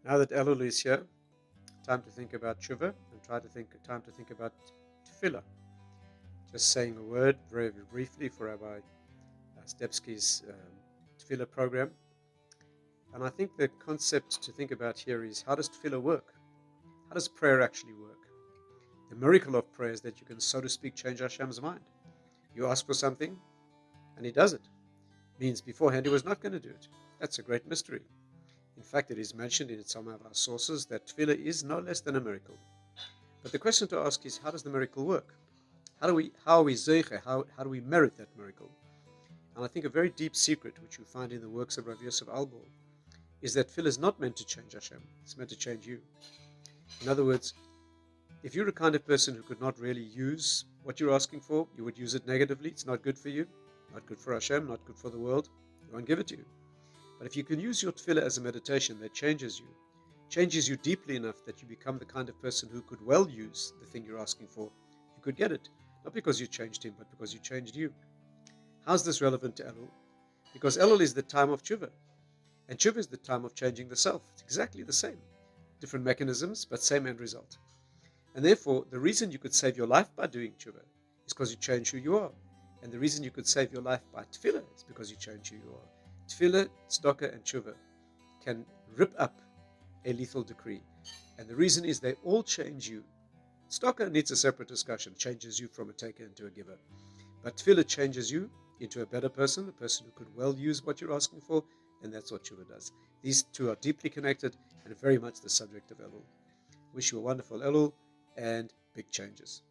Now that Elul is here, time to think about tshuva and time to think about Tefilla. Just saying a word very, very briefly for Rabbi Stepsky's Tefilla program. And I think the concept to think about here is, how does Tefilla work? How does prayer actually work? The miracle of prayer is that you can, so to speak, change Hashem's mind. You ask for something and He does it. Means beforehand He was not going to do it. That's a great mystery. In fact, it is mentioned in some of our sources that Tefillah is no less than a miracle. But the question to ask is, how does the miracle work? How are we zeiche? How do we merit that miracle? And I think a very deep secret, which you find in the works of Rav Yosef Albor, is that Tefillah is not meant to change Hashem. It's meant to change you. In other words, if you're a kind of person who could not really use what you're asking for, you would use it negatively. It's not good for you, not good for Hashem, not good for the world. He won't give it to you. But if you can use your tefillah as a meditation that changes you deeply enough that you become the kind of person who could well use the thing you're asking for, you could get it. Not because you changed him, but because you changed you. How's this relevant to Elul? Because Elul is the time of tshuva. And tshuva is the time of changing the self. It's exactly the same. Different mechanisms, but same end result. And therefore, the reason you could save your life by doing tshuva is because you change who you are. And the reason you could save your life by tefillah is because you change who you are. Tefillah, tzedakah, and tshuva can rip up a lethal decree. And the reason is they all change you. Tzedakah needs a separate discussion, changes you from a taker into a giver. But tefillah changes you into a better person, a person who could well use what you're asking for, and that's what tshuva does. These two are deeply connected and very much the subject of Elul. Wish you a wonderful Elul and big changes.